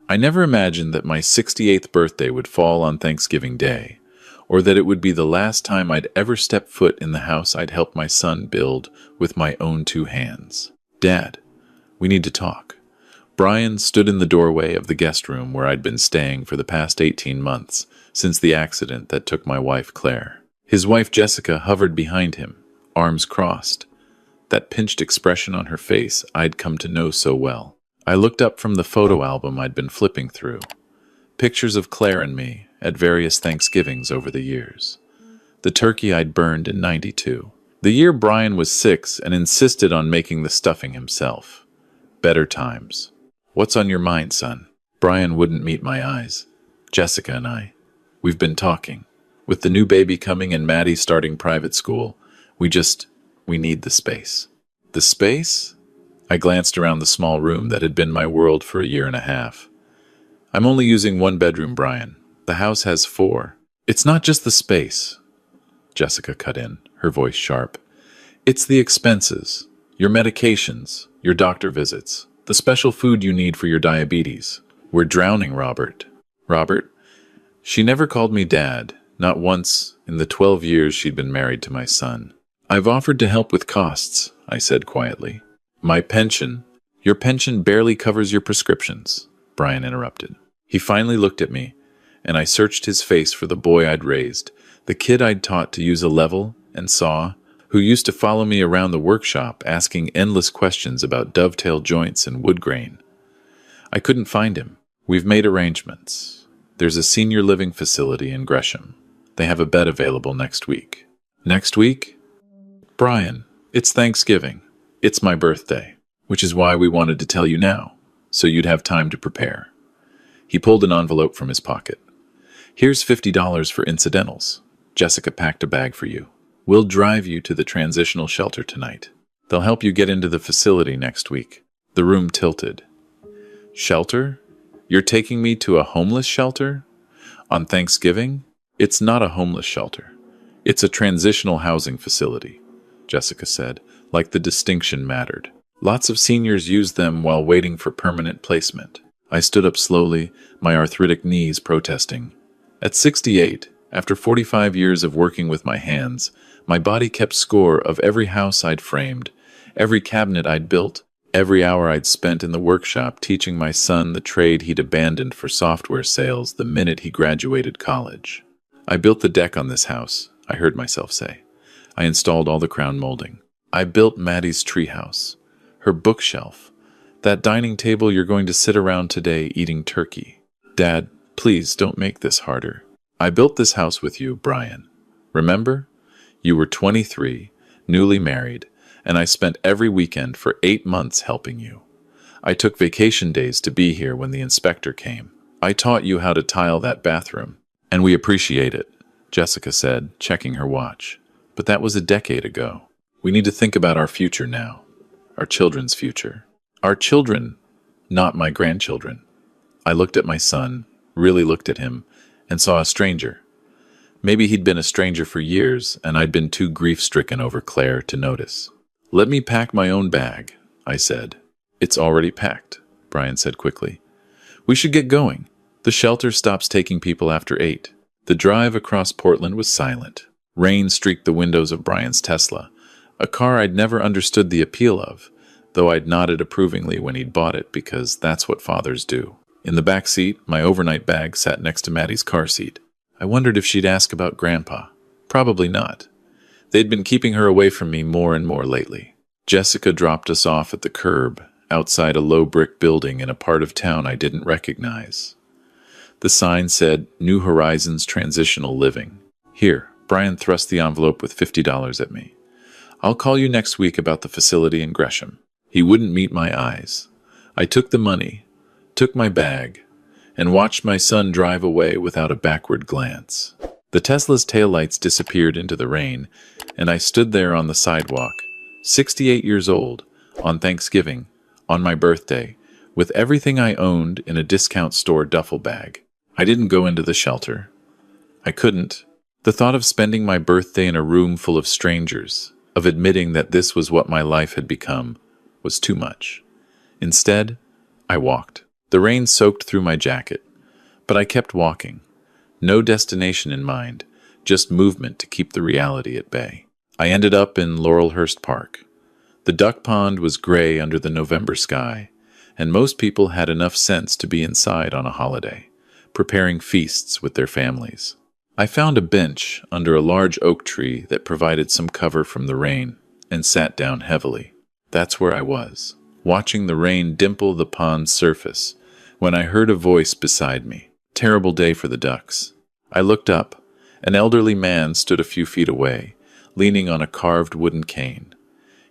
I never imagined that my 68th birthday would fall on Thanksgiving Day, or that it would be the last time I'd ever step foot in the house I'd helped my son build with my own two hands. Dad, we need to talk. Brian stood in the doorway of the guest room where I'd been staying for the past 18 months, since the accident that took my wife Claire. His wife Jessica hovered behind him, arms crossed, that pinched expression on her face I'd come to know so well. I looked up from the photo album I'd been flipping through, pictures of Claire and me at various Thanksgivings over the years. The turkey I'd burned in '92. The year Brian was 6 and insisted on making the stuffing himself. Better times. What's on your mind, son? Brian wouldn't meet my eyes. Jessica and I, we've been talking. With the new baby coming and Maddie starting private school, we need the space. The space? I glanced around the small room that had been my world for a year and a half. I'm only using one bedroom, Brian. The house has 4. It's not just the space. Jessica cut in, her voice sharp. It's the expenses, your medications, your doctor visits, the special food you need for your diabetes. We're drowning, Robert. Robert? She never called me Dad, not once in the 12 years she'd been married to my son. I've offered to help with costs, I said quietly. My pension? Your pension barely covers your prescriptions, Brian interrupted. He finally looked at me, and I searched his face for the boy I'd raised, the kid I'd taught to use a level and saw, who used to follow me around the workshop asking endless questions about dovetail joints and wood grain. I couldn't find him. We've made arrangements. There's a senior living facility in Gresham. They have a bed available next week. Next week? Brian, it's Thanksgiving. It's my birthday, which is why we wanted to tell you now, so you'd have time to prepare. He pulled an envelope from his pocket. Here's $50 for incidentals. Jessica packed a bag for you. We'll drive you to the transitional shelter tonight. They'll help you get into the facility next week. The room tilted. Shelter? You're taking me to a homeless shelter? On Thanksgiving? It's not a homeless shelter. It's a transitional housing facility, Jessica said, like the distinction mattered. Lots of seniors use them while waiting for permanent placement. I stood up slowly, my arthritic knees protesting. At 68, after 45 years of working with my hands, my body kept score of every house I'd framed, every cabinet I'd built, every hour I'd spent in the workshop teaching my son the trade he'd abandoned for software sales the minute he graduated college. I built the deck on this house, I heard myself say. I installed all the crown molding. I built Maddie's treehouse, her bookshelf, that dining table you're going to sit around today eating turkey. Dad, please don't make this harder. I built this house with you, Brian. Remember? You were 23, newly married, and I spent every weekend for 8 months helping you. I took vacation days to be here when the inspector came. I taught you how to tile that bathroom, and we appreciate it, Jessica said, checking her watch. But that was a decade ago. We need to think about our future now, our children's future. Our children, not my grandchildren. I looked at my son, really looked at him, and saw a stranger. Maybe he'd been a stranger for years, and I'd been too grief-stricken over Claire to notice. Let me pack my own bag, I said. It's already packed, Brian said quickly. We should get going. The shelter stops taking people after 8. The drive across Portland was silent. Rain streaked the windows of Brian's Tesla, a car I'd never understood the appeal of, though I'd nodded approvingly when he'd bought it because that's what fathers do. In the back seat, my overnight bag sat next to Maddie's car seat. I wondered if she'd ask about Grandpa. Probably not. They'd been keeping her away from me more and more lately. Jessica dropped us off at the curb, outside a low brick building in a part of town I didn't recognize. The sign said, New Horizons Transitional Living. Here, Brian thrust the envelope with $50 at me. I'll call you next week about the facility in Gresham. He wouldn't meet my eyes. I took the money, took my bag, and watched my son drive away without a backward glance. The Tesla's taillights disappeared into the rain, and I stood there on the sidewalk, 68 years old, on Thanksgiving, on my birthday, with everything I owned in a discount store duffel bag. I didn't go into the shelter. I couldn't. The thought of spending my birthday in a room full of strangers, of admitting that this was what my life had become, was too much. Instead, I walked. The The rain soaked through my jacket, but I kept walking. No destination in mind, just movement to keep the reality at bay. I ended up in Laurelhurst Park. The duck pond was gray under the November sky, and most people had enough sense to be inside on a holiday, preparing feasts with their families. I found a bench under a large oak tree that provided some cover from the rain, and sat down heavily. That's where I was, watching the rain dimple the pond's surface, when I heard a voice beside me. Terrible day for the ducks. I looked up. An elderly man stood a few feet away, leaning on a carved wooden cane.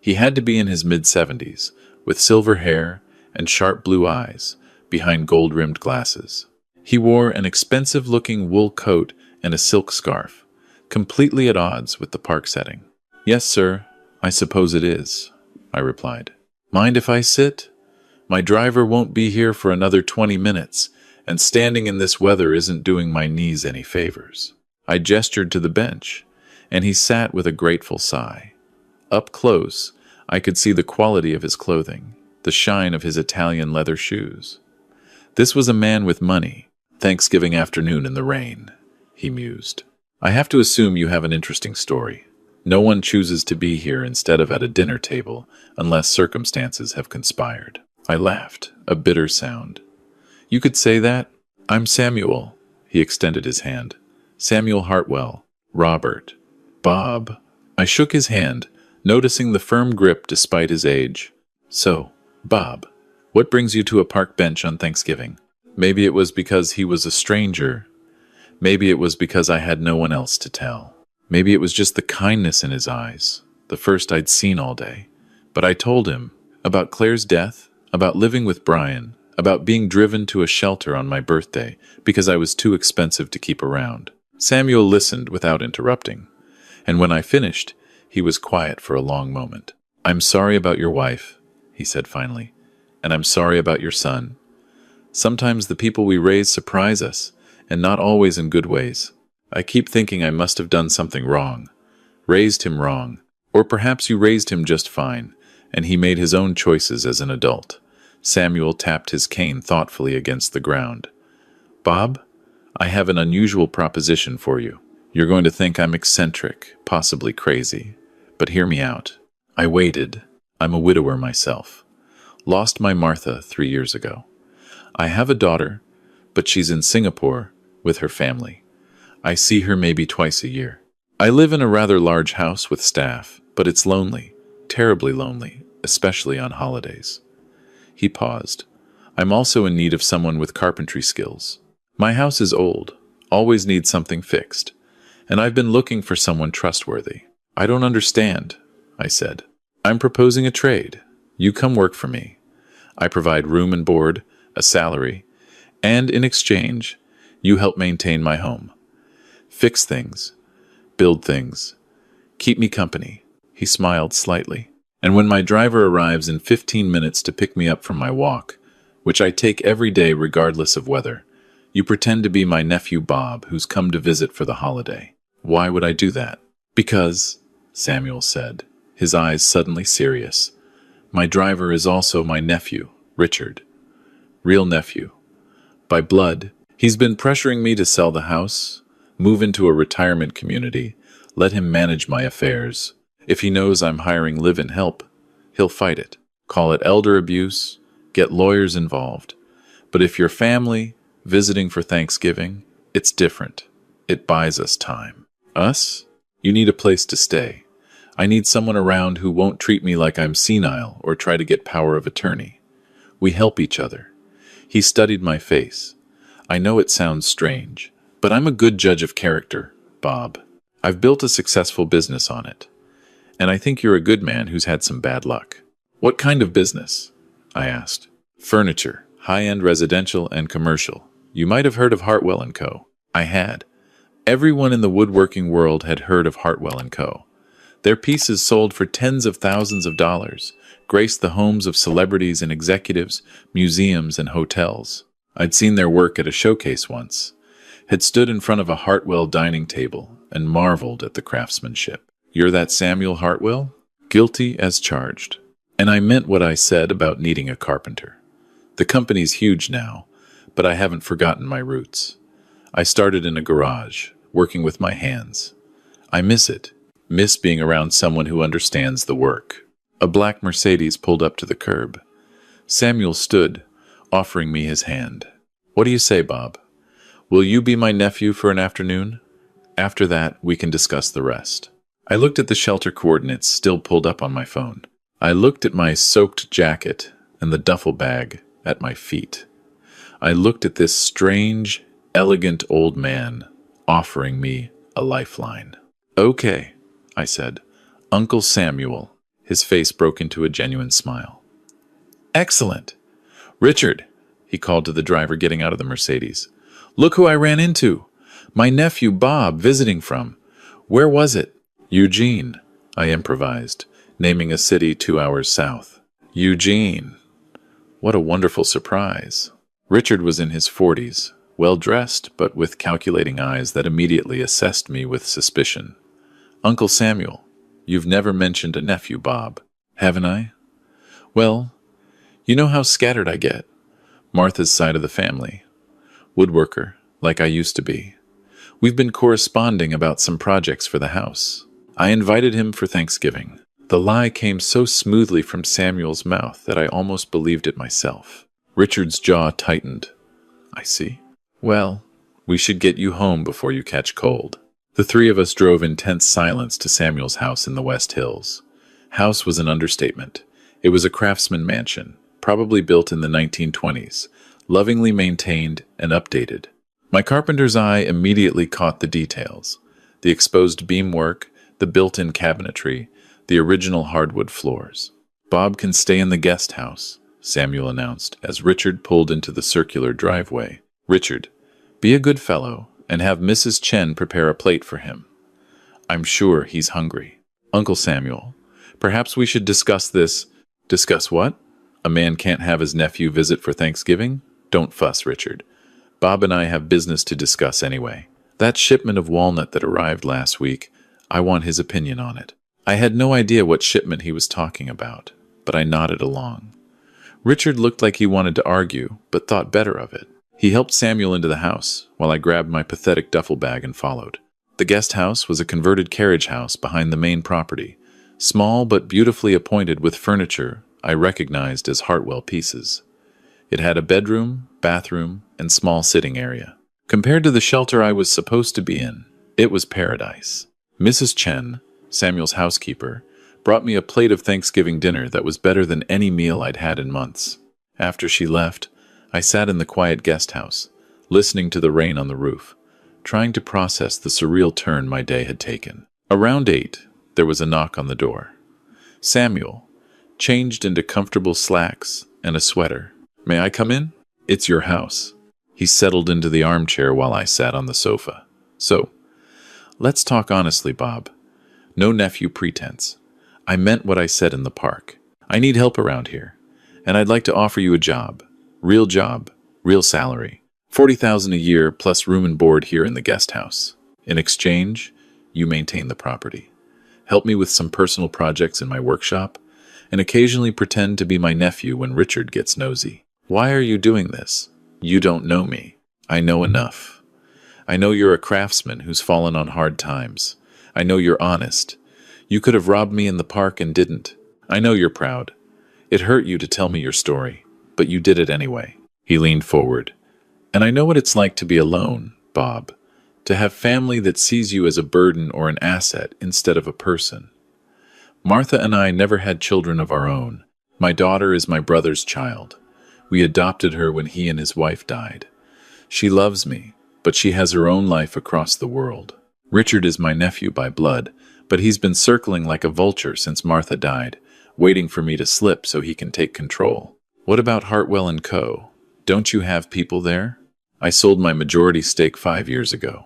He had to be in his mid-70s, with silver hair and sharp blue eyes behind gold-rimmed glasses. He wore an expensive-looking wool coat and a silk scarf, completely at odds with the park setting. "Yes, sir, I suppose it is," I replied. "Mind if I sit? My driver won't be here for another 20 minutes, and standing in this weather isn't doing my knees any favors." I gestured to the bench, and he sat with a grateful sigh. Up close, I could see the quality of his clothing, the shine of his Italian leather shoes. This was a man with money. "Thanksgiving afternoon in the rain," he mused. "I have to assume you have an interesting story. No one chooses to be here instead of at a dinner table unless circumstances have conspired." I laughed, a bitter sound. "You could say that. I'm Samuel." He extended his hand. "Samuel Hartwell. Robert. Bob." I shook his hand, noticing the firm grip despite his age. "So, Bob, what brings you to a park bench on Thanksgiving?" Maybe it was because he was a stranger. Maybe it was because I had no one else to tell. Maybe it was just the kindness in his eyes, the first I'd seen all day. But I told him about Claire's death, about living with Brian, about being driven to a shelter on my birthday because I was too expensive to keep around. Samuel listened without interrupting, and when I finished, he was quiet for a long moment. "I'm sorry about your wife," he said finally, "and I'm sorry about your son. Sometimes the people we raise surprise us, and not always in good ways. I keep thinking I must have done something wrong, raised him wrong, or perhaps you raised him just fine, and he made his own choices as an adult." Samuel tapped his cane thoughtfully against the ground. "Bob, I have an unusual proposition for you. You're going to think I'm eccentric, possibly crazy, but hear me out. I waited. I'm a widower myself. Lost my Martha 3 years ago. I have a daughter, but she's in Singapore with her family. I see her maybe twice a year. I live in a rather large house with staff, but it's lonely, terribly lonely, especially on holidays." He paused. "I'm also in need of someone with carpentry skills. My house is old, always needs something fixed, and I've been looking for someone trustworthy." "I don't understand," I said. "I'm proposing a trade. You come work for me. I provide room and board, a salary, and in exchange, you help maintain my home. Fix things, build things, keep me company." He smiled slightly. "And when my driver arrives in 15 minutes to pick me up from my walk, which I take every day regardless of weather, you pretend to be my nephew Bob, who's come to visit for the holiday." "Why would I do that?" "Because," Samuel said, his eyes suddenly serious, "my driver is also my nephew, Richard. Real nephew. By blood. He's been pressuring me to sell the house, move into a retirement community, let him manage my affairs. If he knows I'm hiring live-in help, he'll fight it. Call it elder abuse, get lawyers involved. But if you're family, visiting for Thanksgiving, it's different. It buys us time." "Us? You need a place to stay. I need someone around who won't treat me like I'm senile or try to get power of attorney. We help each other." He studied my face. "I know it sounds strange, but I'm a good judge of character, Bob. I've built a successful business on it. And I think you're a good man who's had some bad luck." "What kind of business?" I asked. "Furniture, high-end residential and commercial. You might have heard of Hartwell & Co." I had. Everyone in the woodworking world had heard of Hartwell & Co. Their pieces sold for tens of thousands of dollars, graced the homes of celebrities and executives, museums and hotels. I'd seen their work at a showcase once, had stood in front of a Hartwell dining table and marveled at the craftsmanship. "You're that Samuel Hartwell?" Guilty as charged. And I meant what I said about needing a carpenter. The company's huge now, but I haven't forgotten my roots. I started in a garage, working with my hands. I miss it. Miss being around someone who understands the work. A black Mercedes pulled up to the curb. Samuel stood, offering me his hand. What do you say, Bob? Will you be my nephew for an afternoon? After that, we can discuss the rest. I looked at the shelter coordinates still pulled up on my phone. I looked at my soaked jacket and the duffel bag at my feet. I looked at this strange, elegant old man offering me a lifeline. Okay, I said. Uncle Samuel. His face broke into a genuine smile. Excellent. Richard, he called to the driver getting out of the Mercedes. Look who I ran into. My nephew Bob visiting from. Where was it? Eugene, I improvised, naming a city 2 hours south. Eugene. What a wonderful surprise. Richard was in his 40s, well-dressed, but with calculating eyes that immediately assessed me with suspicion. Uncle Samuel, you've never mentioned a nephew, Bob, haven't I? Well, you know how scattered I get. Martha's side of the family. Woodworker, like I used to be. We've been corresponding about some projects for the house. I invited him for Thanksgiving. The lie came so smoothly from Samuel's mouth that I almost believed it myself. Richard's jaw tightened. I see. Well, we should get you home before you catch cold. The three of us drove in tense silence to Samuel's house in the West Hills. House was an understatement. It was a craftsman mansion, probably built in the 1920s, lovingly maintained and updated. My carpenter's eye immediately caught the details. The exposed beamwork, the built-in cabinetry, the original hardwood floors. Bob can stay in the guest house, Samuel announced as Richard pulled into the circular driveway. Richard, be a good fellow and have Mrs. Chen prepare a plate for him. I'm sure he's hungry. Uncle Samuel, perhaps we should discuss this. Discuss what? A man can't have his nephew visit for Thanksgiving? Don't fuss, Richard. Bob and I have business to discuss anyway. That shipment of walnut that arrived last week, I want his opinion on it. I had no idea what shipment he was talking about, but I nodded along. Richard looked like he wanted to argue, but thought better of it. He helped Samuel into the house, while I grabbed my pathetic duffel bag and followed. The guest house was a converted carriage house behind the main property, small but beautifully appointed with furniture I recognized as Hartwell pieces. It had a bedroom, bathroom, and small sitting area. Compared to the shelter I was supposed to be in, it was paradise. Mrs. Chen, Samuel's housekeeper, brought me a plate of Thanksgiving dinner that was better than any meal I'd had in months. After she left, I sat in the quiet guest house, listening to the rain on the roof, trying to process the surreal turn my day had taken. Around 8, there was a knock on the door. Samuel, changed into comfortable slacks and a sweater. May I come in? It's your house. He settled into the armchair while I sat on the sofa. So, let's talk honestly, Bob. No nephew pretense. I meant what I said in the park. I need help around here, and I'd like to offer you a job. Job, real salary. $40,000 a year plus room and board here in the guest house. In exchange, you maintain the property. Help me with some personal projects in my workshop, and occasionally pretend to be my nephew when Richard gets nosy. Why are you doing this? You don't know me. I know enough. I know you're a craftsman who's fallen on hard times. I know you're honest. You could have robbed me in the park and didn't. I know you're proud. It hurt you to tell me your story, but you did it anyway. He leaned forward. And I know what it's like to be alone, Bob. To have family that sees you as a burden or an asset instead of a person. Martha and I never had children of our own. My daughter is my brother's child. We adopted her when he and his wife died. She loves me, but she has her own life across the world. Richard is my nephew by blood, but he's been circling like a vulture since Martha died, waiting for me to slip so he can take control. What about Hartwell & Co.? Don't you have people there? I sold my majority stake 5 years ago.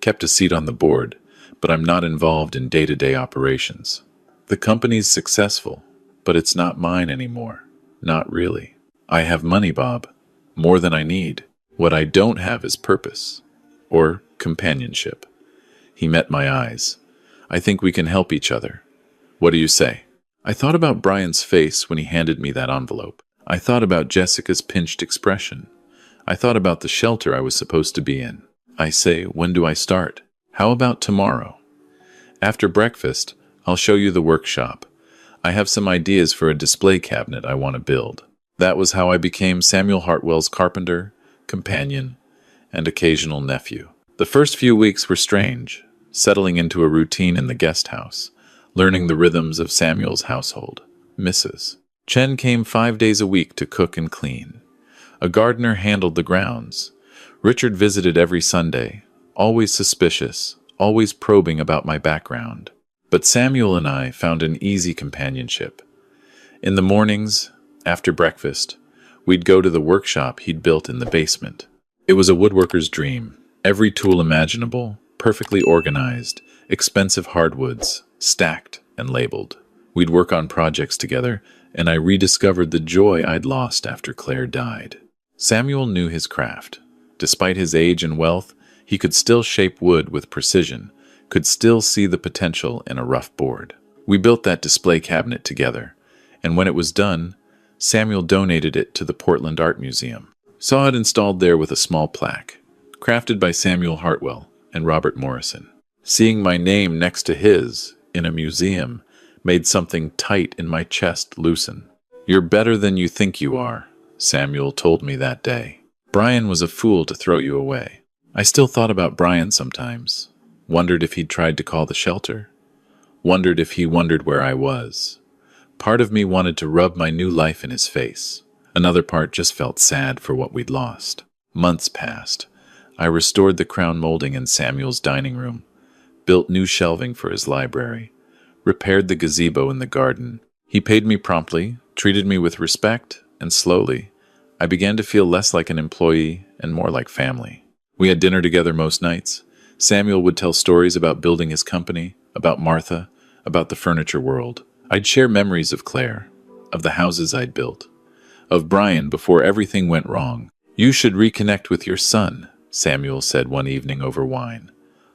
Kept a seat on the board, but I'm not involved in day-to-day operations. The company's successful, but it's not mine anymore. Not really. I have money, Bob. More than I need. What I don't have is purpose. Or companionship. He met my eyes. I think we can help each other. What do you say? I thought about Brian's face when he handed me that envelope. I thought about Jessica's pinched expression. I thought about the shelter I was supposed to be in. I say, when do I start? How about tomorrow? After breakfast, I'll show you the workshop. I have some ideas for a display cabinet I want to build. That was how I became Samuel Hartwell's carpenter, companion, and occasional nephew. The first few weeks were strange, settling into a routine in the guest house, learning the rhythms of Samuel's household. Mrs. Chen came 5 days a week to cook and clean. A gardener handled the grounds. Richard visited every Sunday, always suspicious, always probing about my background. But Samuel and I found an easy companionship. In the mornings, after breakfast, we'd go to the workshop he'd built in the basement. It was a woodworker's dream. Every tool imaginable, perfectly organized, expensive hardwoods, stacked and labeled. We'd work on projects together, and I rediscovered the joy I'd lost after Claire died. Samuel knew his craft. Despite his age and wealth, he could still shape wood with precision, could still see the potential in a rough board. We built that display cabinet together, and when it was done, Samuel donated it to the Portland Art Museum. Saw it installed there with a small plaque, crafted by Samuel Hartwell and Robert Morrison. Seeing my name next to his in a museum made something tight in my chest loosen. "You're better than you think you are," Samuel told me that day. "Brian was a fool to throw you away." I still thought about Brian sometimes. Wondered if he'd tried to call the shelter. Wondered if he wondered where I was. Part of me wanted to rub my new life in his face. Another part just felt sad for what we'd lost. Months passed. I restored the crown molding in Samuel's dining room, built new shelving for his library, repaired the gazebo in the garden. He paid me promptly, treated me with respect, and slowly, I began to feel less like an employee and more like family. We had dinner together most nights. Samuel would tell stories about building his company, about Martha, about the furniture world. I'd share memories of Claire, of the houses I'd built, of Brian before everything went wrong. "You should reconnect with your son," Samuel said one evening over wine.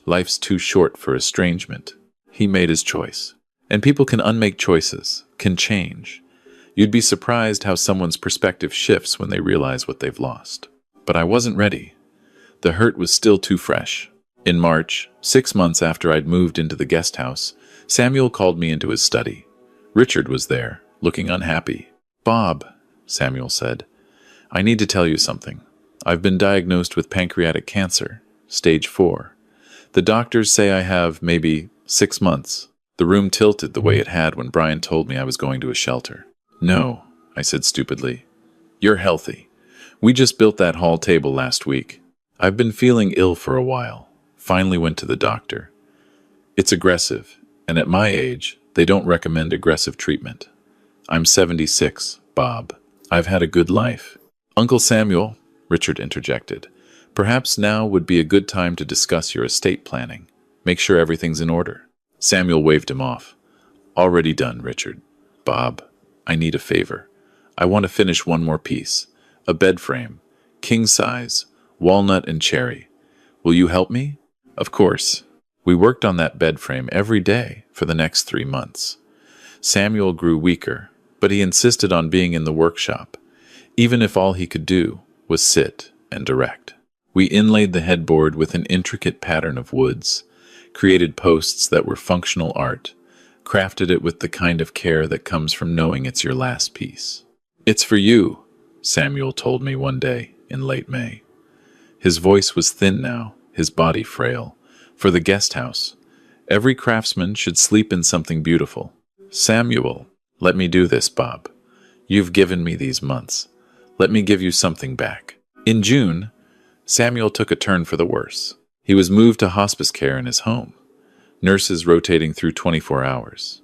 "Life's too short for estrangement." He made his choice. And people can unmake choices, can change. You'd be surprised how someone's perspective shifts when they realize what they've lost. But I wasn't ready. The hurt was still too fresh. In March, 6 months after I'd moved into the guest house, Samuel called me into his study. Richard was there, looking unhappy. "Bob," Samuel said, "I need to tell you something. I've been diagnosed with pancreatic cancer, stage 4. The doctors say I have maybe 6 months. The room tilted the way it had when Brian told me I was going to a shelter. "No," I said stupidly. "You're healthy. We just built that hall table last week. I've been feeling ill for a while. Finally went to the doctor. It's aggressive, and at my age, they don't recommend aggressive treatment. I'm 76, Bob. I've had a good life." "Uncle Samuel," Richard interjected, "perhaps now would be a good time to discuss your estate planning. Make sure everything's in order." Samuel waved him off. "Already done, Richard. Bob, I need a favor. I want to finish one more piece. A bed frame, king size, walnut and cherry. Will you help me?" Of course. We worked on that bed frame every day for the next 3 months. Samuel grew weaker, but he insisted on being in the workshop, even if all he could do was sit and direct. We inlaid the headboard with an intricate pattern of woods, created posts that were functional art, crafted it with the kind of care that comes from knowing it's your last piece. "It's for you," Samuel told me one day in late May. His voice was thin now, his body frail. "For the guest house. Every craftsman should sleep in something beautiful." "Samuel, let me do this, Bob. You've given me these months. Let me give you something back." In June, Samuel took a turn for the worse. He was moved to hospice care in his home, nurses rotating through 24 hours.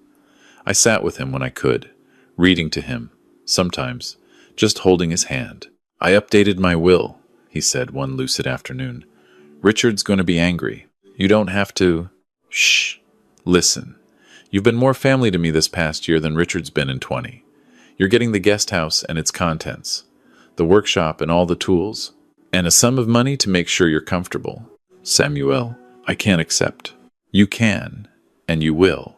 I sat with him when I could, reading to him, sometimes just holding his hand. "I updated my will," he said one lucid afternoon. "Richard's going to be angry. You don't have to..." "Shh. Listen. You've been more family to me this past year than Richard's been in 20. You're getting the guest house and its contents, the workshop and all the tools, and a sum of money to make sure you're comfortable. Samuel, I can't accept." "You can, and you will.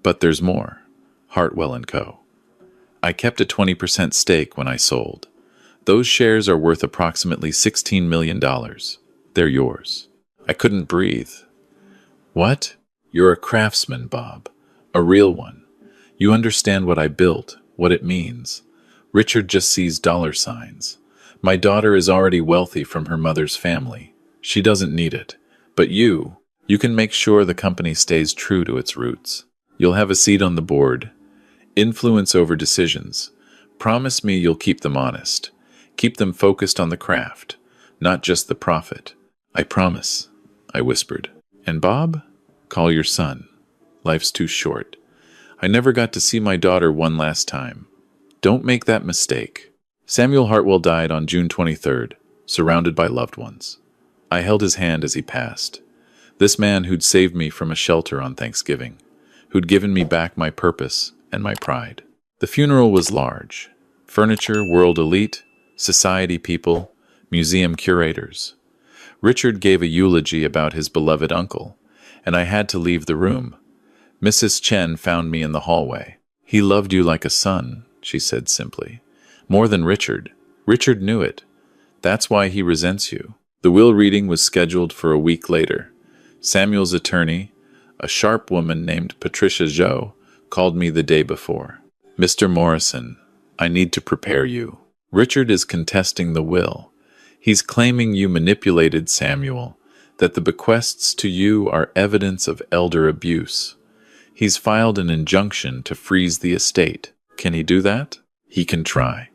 But there's more. Hartwell & Co. I kept a 20% stake when I sold. Those shares are worth approximately $16 million. They're yours. I couldn't breathe. What? You're a craftsman, Bob. A real one. You understand what I built, what it means. Richard just sees dollar signs. My daughter is already wealthy from her mother's family. She doesn't need it. But you can make sure the company stays true to its roots. You'll have a seat on the board. Influence over decisions. Promise me you'll keep them honest. Keep them focused on the craft, not just the profit. I promise, I whispered. And Bob? Call your son. Life's too short. I never got to see my daughter one last time. Don't make that mistake. Samuel Hartwell died on June 23rd, surrounded by loved ones. I held his hand as he passed. This man who'd saved me from a shelter on Thanksgiving, who'd given me back my purpose and my pride. The funeral was large. Furniture, world elite, society people, museum curators. Richard gave a eulogy about his beloved uncle, and I had to leave the room. Mrs. Chen found me in the hallway. He loved you like a son, she said simply. More than Richard. Richard knew it. That's why he resents you. The will reading was scheduled for a week later. Samuel's attorney, a sharp woman named Patricia Zhou, called me the day before. Mr. Morrison, I need to prepare you. Richard is contesting the will. He's claiming you manipulated Samuel, that the bequests to you are evidence of elder abuse. He's filed an injunction to freeze the estate. Can he do that? He can try.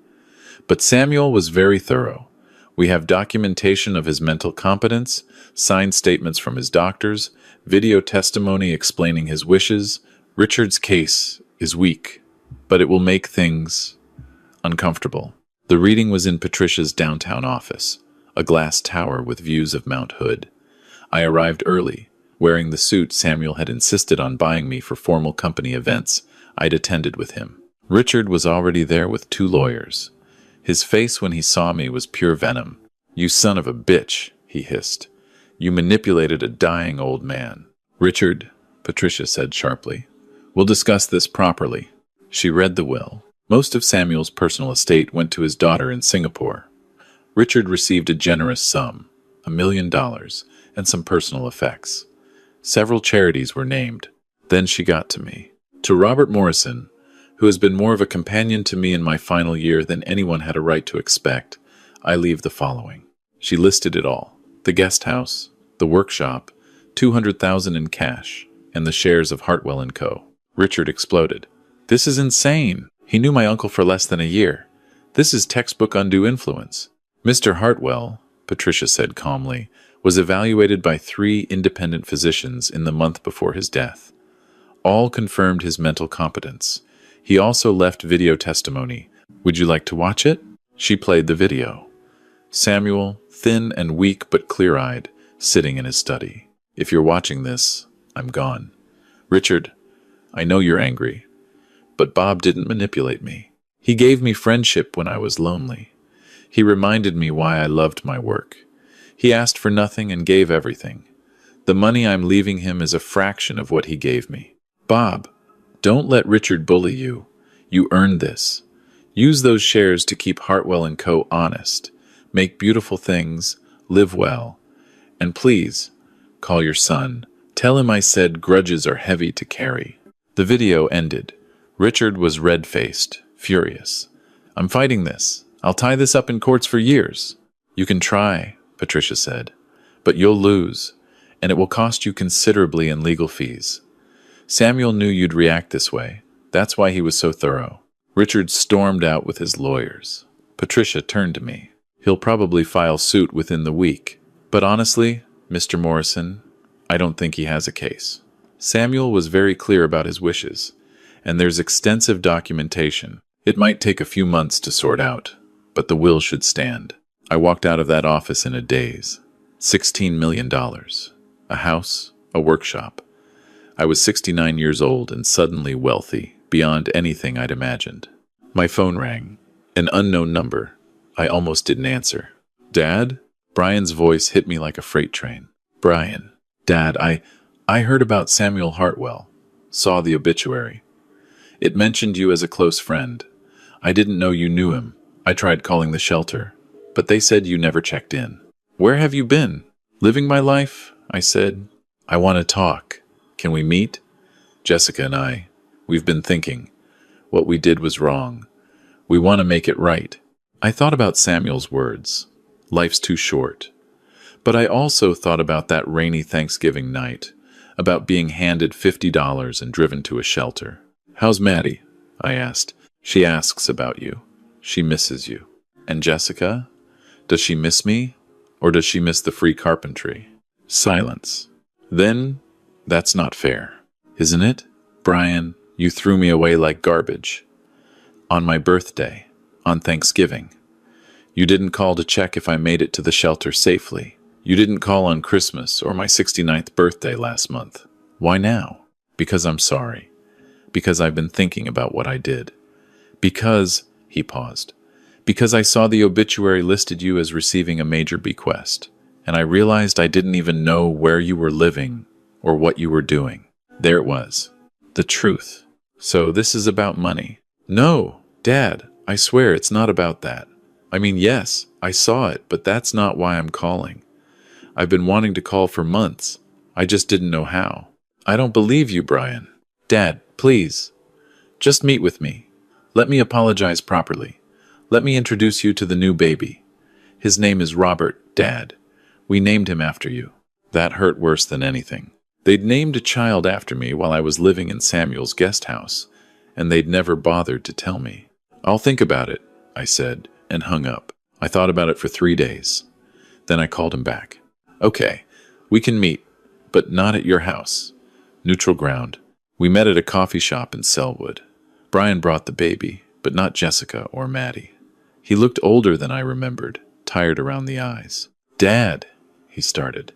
But Samuel was very thorough. We have documentation of his mental competence, signed statements from his doctors, video testimony explaining his wishes. Richard's case is weak, but it will make things uncomfortable. The reading was in Patricia's downtown office, a glass tower with views of Mount Hood. I arrived early, wearing the suit Samuel had insisted on buying me for formal company events I'd attended with him. Richard was already there with 2 lawyers. His face when he saw me was pure venom. "You son of a bitch," he hissed. "You manipulated a dying old man." "Richard," Patricia said sharply, "we'll discuss this properly." She read the will. Most of Samuel's personal estate went to his daughter in Singapore. Richard received a generous sum, $1 million, and some personal effects. Several charities were named. Then she got to me. To Robert Morrison, who has been more of a companion to me in my final year than anyone had a right to expect, I leave the following. She listed it all. The guest house, the workshop, $200,000 in cash, and the shares of Hartwell & Co. Richard exploded. "This is insane. He knew my uncle for less than a year. This is textbook undue influence." Mr. Hartwell, Patricia said calmly, was evaluated by 3 independent physicians in the month before his death. All confirmed his mental competence. He also left video testimony. Would you like to watch it? She played the video. Samuel, thin and weak but clear-eyed, sitting in his study. "If you're watching this, I'm gone. Richard, I know you're angry, but Bob didn't manipulate me. He gave me friendship when I was lonely. He reminded me why I loved my work. He asked for nothing and gave everything. The money I'm leaving him is a fraction of what he gave me. Bob, don't let Richard bully you. You earned this. Use those shares to keep Hartwell & Co. honest. Make beautiful things. Live well. And please, call your son. Tell him I said grudges are heavy to carry." The video ended. Richard was red-faced, furious. "I'm fighting this. I'll tie this up in courts for years." "You can try," Patricia said, "but you'll lose, and it will cost you considerably in legal fees. Samuel knew you'd react this way. That's why he was so thorough." Richard stormed out with his lawyers. Patricia turned to me. "He'll probably file suit within the week. But honestly, Mr. Morrison, I don't think he has a case. Samuel was very clear about his wishes, and there's extensive documentation. It might take a few months to sort out, but the will should stand." I walked out of that office in a daze. $16 million. A house, a workshop. I was 69 years old and suddenly wealthy, beyond anything I'd imagined. My phone rang. An unknown number. I almost didn't answer. "Dad?" Brian's voice hit me like a freight train. "Brian. Dad, I heard about Samuel Hartwell. Saw the obituary. It mentioned you as a close friend. I didn't know you knew him. I tried calling the shelter, but they said you never checked in. Where have you been? Living my life, I said. I want to talk. Can we meet? Jessica and we've been thinking. What we did was wrong. We want to make it right. I thought about Samuel's words. Life's too short. But I also thought about that rainy Thanksgiving night, about being handed $50 and driven to a shelter. How's Maddie? I asked. She asks about you. She misses you. And Jessica? Does she miss me? Or does she miss the free carpentry? Silence. Then, that's not fair. Isn't it? Brian, you threw me away like garbage. On my birthday. On Thanksgiving. You didn't call to check if I made it to the shelter safely. You didn't call on Christmas or my 69th birthday last month. Why now? Because I'm sorry. Because I've been thinking about what I did. Because, he paused, because I saw the obituary listed you as receiving a major bequest, and I realized I didn't even know where you were living or what you were doing. There it was. The truth. So this is about money. No, Dad, I swear it's not about that. I mean, yes, I saw it, but that's not why I'm calling. I've been wanting to call for months. I just didn't know how. I don't believe you, Brian. Dad, please. Just meet with me. Let me apologize properly. Let me introduce you to the new baby. His name is Robert, Dad. We named him after you. That hurt worse than anything. They'd named a child after me while I was living in Samuel's guest house, and they'd never bothered to tell me. I'll think about it, I said, and hung up. I thought about it for 3 days. Then I called him back. Okay, we can meet, but not at your house. Neutral ground. We met at a coffee shop in Selwood. Brian brought the baby, but not Jessica or Maddie. He looked older than I remembered, tired around the eyes. Dad, he started.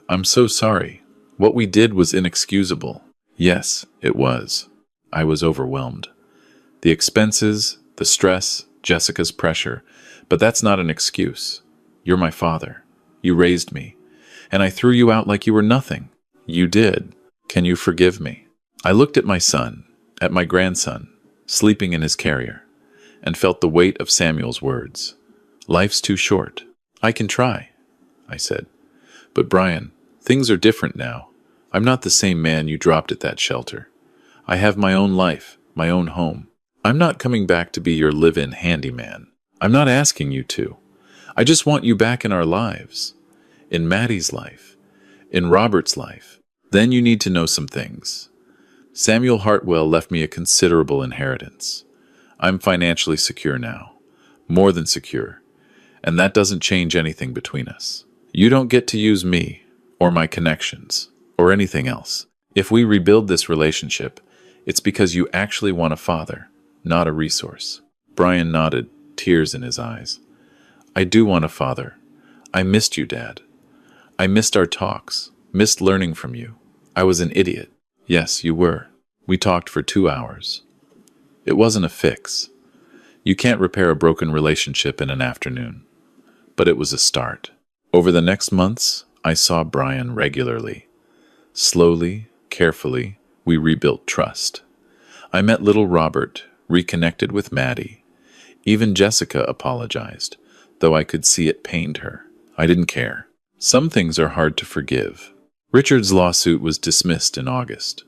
I'm so sorry. What we did was inexcusable. Yes, it was. I was overwhelmed. The expenses, the stress, Jessica's pressure, but that's not an excuse. You're my father. You raised me, and I threw you out like you were nothing. You did. Can you forgive me? I looked at my son, at my grandson, sleeping in his carrier, and felt the weight of Samuel's words. Life's too short. I can try, I said. But Brian, things are different now. I'm not the same man you dropped at that shelter. I have my own life, my own home. I'm not coming back to be your live-in handyman. I'm not asking you to. I just want you back in our lives. In Maddie's life. In Robert's life. Then you need to know some things. Samuel Hartwell left me a considerable inheritance. I'm financially secure now. More than secure. And that doesn't change anything between us. You don't get to use me, or my connections, or anything else. If we rebuild this relationship, it's because you actually want a father, not a resource. Brian nodded, tears in his eyes. I do want a father. I missed you, Dad. I missed our talks, missed learning from you. I was an idiot. Yes, you were. We talked for 2 hours. It wasn't a fix. You can't repair a broken relationship in an afternoon. But it was a start. Over the next months, I saw Brian regularly. Slowly, carefully, we rebuilt trust. I met little Robert, reconnected with Maddie. Even Jessica apologized, though I could see it pained her. I didn't care. Some things are hard to forgive. Richard's lawsuit was dismissed in August.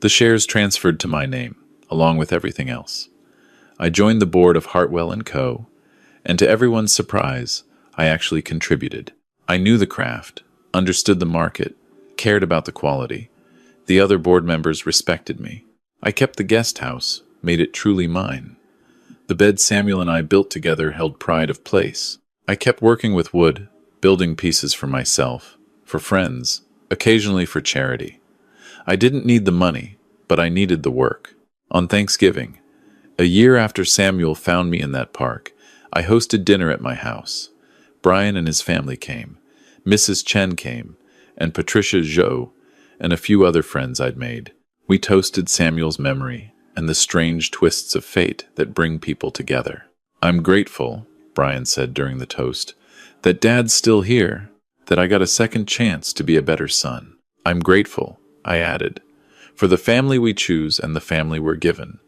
The shares transferred to my name, along with everything else. I joined the board of Hartwell & Co., and to everyone's surprise, I actually contributed. I knew the craft, understood the market, cared about the quality. The other board members respected me. I kept the guest house, made it truly mine. The bed Samuel and I built together held pride of place. I kept working with wood, building pieces for myself, for friends, occasionally for charity. I didn't need the money, but I needed the work. On Thanksgiving, a year after Samuel found me in that park, I hosted dinner at my house. Brian and his family came. Mrs. Chen came, and Patricia Zhou, and a few other friends I'd made. We toasted Samuel's memory and the strange twists of fate that bring people together. I'm grateful, Brian said during the toast, that Dad's still here, that I got a second chance to be a better son. I'm grateful, I added, for the family we choose and the family we're given.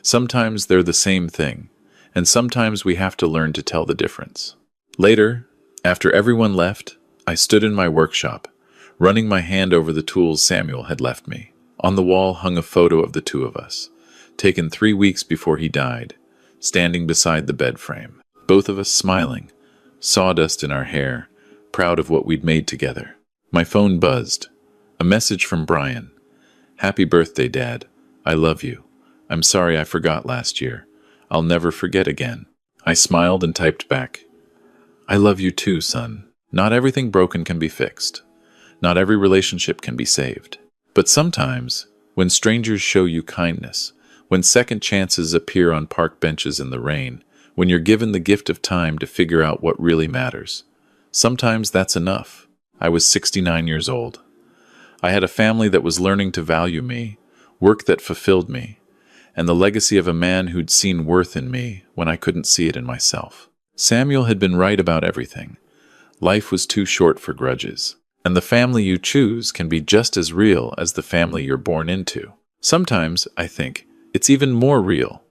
Sometimes they're the same thing, and sometimes we have to learn to tell the difference. Later, after everyone left, I stood in my workshop, running my hand over the tools Samuel had left me. On the wall hung a photo of the two of us, taken 3 weeks before he died, standing beside the bed frame. Both of us smiling, sawdust in our hair, proud of what we'd made together. My phone buzzed. A message from Brian. "Happy birthday, Dad. I love you. I'm sorry I forgot last year. I'll never forget again." I smiled and typed back, "I love you too, son." Not everything broken can be fixed. Not every relationship can be saved. But sometimes, when strangers show you kindness, when second chances appear on park benches in the rain, when you're given the gift of time to figure out what really matters, sometimes that's enough. I was 69 years old. I had a family that was learning to value me, work that fulfilled me, and the legacy of a man who'd seen worth in me when I couldn't see it in myself. Samuel had been right about everything. Life was too short for grudges, and the family you choose can be just as real as the family you're born into. Sometimes, I think, it's even more real.